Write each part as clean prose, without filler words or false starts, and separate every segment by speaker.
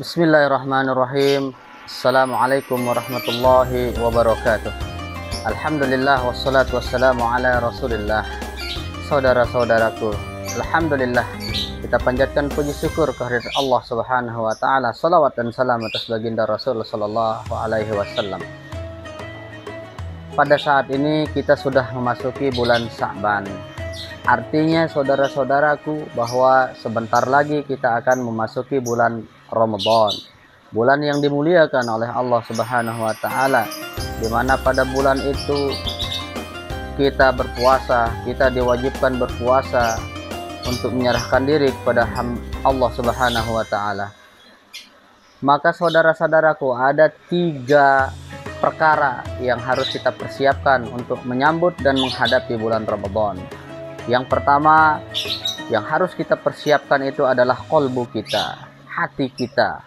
Speaker 1: Bismillahirrahmanirrahim. Assalamualaikum warahmatullahi wabarakatuh. Alhamdulillah wassalatu wassalamu ala rasulillah. Saudara-saudaraku, alhamdulillah kita panjatkan puji syukur kehadirat Allah Subhanahu wa taala. Salawat dan salam atas baginda Rasul sallallahu alaihi wasallam. Pada saat ini kita sudah memasuki bulan Sya'ban. Artinya saudara-saudaraku bahwa sebentar lagi kita akan memasuki bulan Ramadan, bulan yang dimuliakan oleh Allah Subhanahu wa taala, di mana pada bulan itu kita berpuasa, kita diwajibkan berpuasa untuk menyerahkan diri kepada Allah Subhanahu wa taala. Maka saudara-saudaraku, ada 3 perkara yang harus kita persiapkan untuk menyambut dan menghadapi bulan Ramadan. Yang pertama yang harus kita persiapkan itu adalah qalbu kita, hati kita.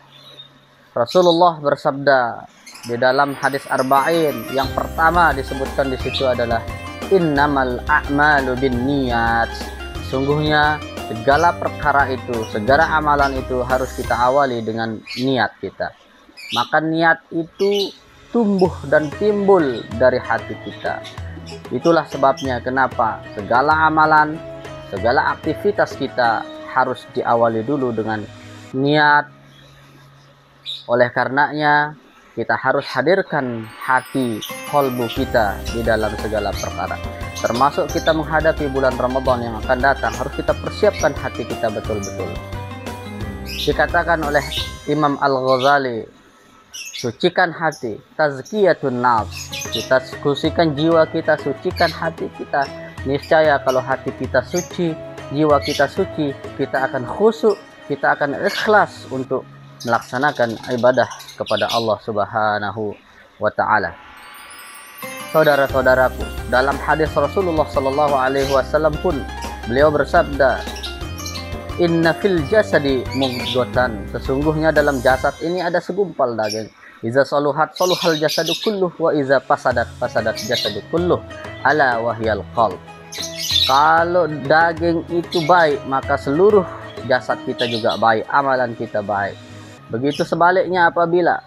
Speaker 1: Rasulullah bersabda di dalam hadis arba'in, yang pertama disebutkan di situ adalah innamal a'malu binniyat. Sungguhnya segala perkara itu, segala amalan itu harus kita awali dengan niat kita. Maka niat itu tumbuh dan timbul dari hati kita. Itulah sebabnya kenapa segala amalan, segala aktivitas kita harus diawali dulu dengan niat. Oleh karenanya kita harus hadirkan hati, qalbu kita di dalam segala perkara. Termasuk kita menghadapi bulan Ramadan yang akan datang, harus kita persiapkan hati kita betul-betul. Dikatakan oleh Imam Al-Ghazali, sucikan hati, tazkiyatun nafs. Kita sucikan jiwa kita, sucikan hati kita. Niscaya kalau hati kita suci, jiwa kita suci, kita akan khusyuk, kita akan ikhlas untuk melaksanakan ibadah kepada Allah Subhanahu wa taala. Saudara-saudaraku, dalam hadis Rasulullah sallallahu alaihi wasallam pun beliau bersabda, inna fil jasadi mudghatan. Sesungguhnya dalam jasad ini ada segumpal daging. Iza saluhat saluhal jasadu kulluh, wa iza fasadat fasadat jasadu kulluh, ala wahyal qalb. Kalau daging itu baik, maka seluruh jasad kita juga baik, amalan kita baik. Begitu sebaliknya, apabila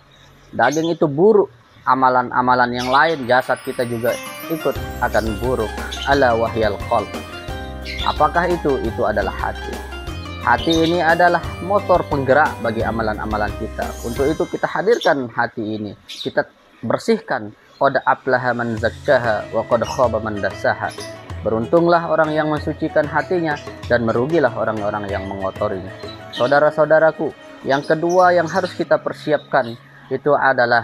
Speaker 1: daging itu buruk, amalan-amalan yang lain, jasad kita juga ikut akan buruk. Ala wahyal qalb. Apakah itu? Itu adalah hati. Hati ini adalah motor penggerak bagi amalan-amalan kita. Untuk itu kita hadirkan hati ini, kita bersihkan. Qad aflaha man zakkaha wa qad khaba man dassaha. Beruntunglah orang yang mensucikan hatinya dan merugilah orang-orang yang mengotorinya. Saudara-saudaraku, yang kedua yang harus kita persiapkan itu adalah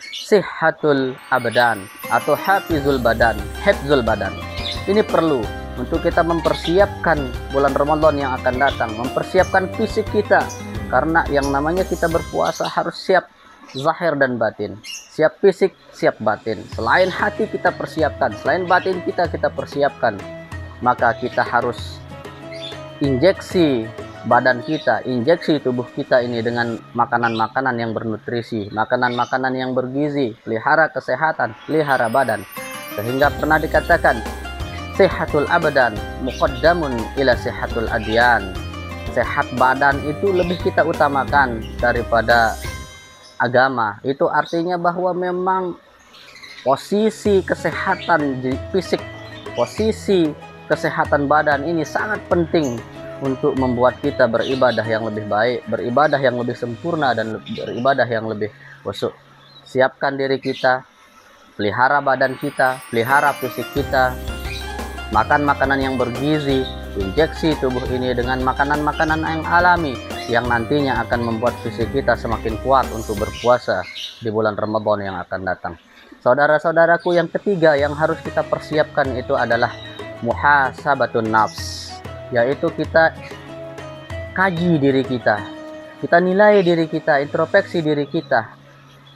Speaker 1: sihhatul abdan atau hafizul badan, hifzul badan. Ini perlu untuk kita mempersiapkan bulan Ramadan yang akan datang, mempersiapkan fisik kita, karena yang namanya kita berpuasa harus siap zahir dan batin, siap fisik, siap batin. Selain hati kita persiapkan, selain batin kita persiapkan, maka kita harus injeksi badan kita, injeksi tubuh kita ini dengan makanan-makanan yang bernutrisi, makanan-makanan yang bergizi, pelihara kesehatan, pelihara badan. Sehingga pernah dikatakan sehatul abdan muqaddamun ila sehatul adyan. Sehat badan itu lebih kita utamakan daripada agama. Itu artinya bahwa memang posisi kesehatan fisik, posisi kesehatan badan ini sangat penting untuk membuat kita beribadah yang lebih baik, beribadah yang lebih sempurna, dan beribadah yang lebih khusyuk. Siapkan diri kita, pelihara badan kita, pelihara fisik kita. Makan makanan yang bergizi, injeksi tubuh ini dengan makanan-makanan yang alami yang nantinya akan membuat fisik kita semakin kuat untuk berpuasa di bulan Ramadan yang akan datang. Saudara-saudaraku, yang ketiga yang harus kita persiapkan itu adalah muhasabatun nafs, yaitu kita kaji diri kita, kita nilai diri kita, introspeksi diri kita,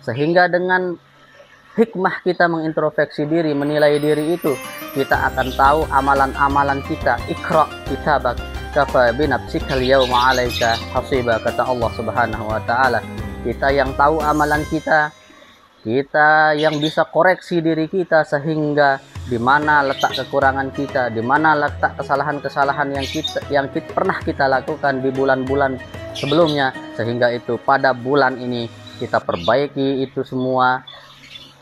Speaker 1: sehingga dengan hikmah kita mengintrospeksi diri, menilai diri itu, kita akan tahu amalan-amalan kita. Iqra kitabak kafa binafsikal yawma 'alaika hasiba, kata Allah Subhanahu wa taala. Kita yang tahu amalan kita kita yang bisa koreksi diri kita, sehingga di mana letak kekurangan kita, di mana letak kesalahan-kesalahan yang pernah kita lakukan di bulan-bulan sebelumnya, sehingga itu pada bulan ini kita perbaiki itu semua,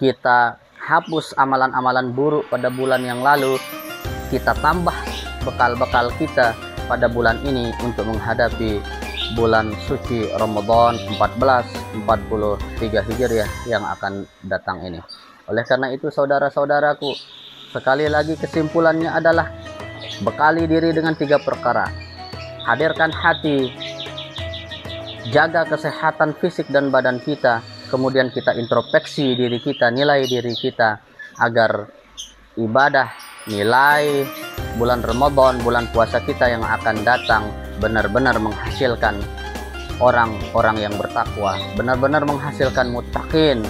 Speaker 1: kita hapus amalan-amalan buruk pada bulan yang lalu, kita tambah bekal-bekal kita pada bulan ini untuk menghadapi bulan suci Ramadan 1443 Hijriah yang akan datang ini. Oleh karena itu saudara-saudaraku, sekali lagi kesimpulannya adalah bekali diri dengan 3 perkara. Hadirkan hati, jaga kesehatan fisik dan badan kita, kemudian kita introspeksi diri kita, nilai diri kita, agar ibadah, nilai bulan Ramadan, bulan puasa kita yang akan datang benar-benar menghasilkan orang-orang yang bertakwa, benar-benar menghasilkan muttaqin,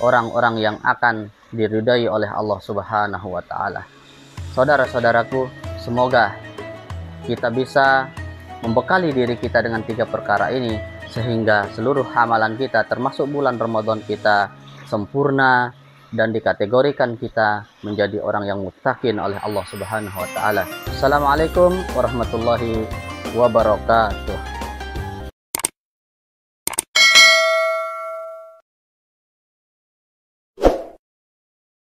Speaker 1: orang-orang yang akan diridai oleh Allah Subhanahu wa taala. Saudara-saudaraku, semoga kita bisa membekali diri kita dengan 3 perkara ini, sehingga seluruh amalan kita termasuk bulan Ramadan kita sempurna dan dikategorikan kita menjadi orang yang muttaqin oleh Allah Subhanahu wa taala. Assalamualaikum warahmatullahi wabarakatuh.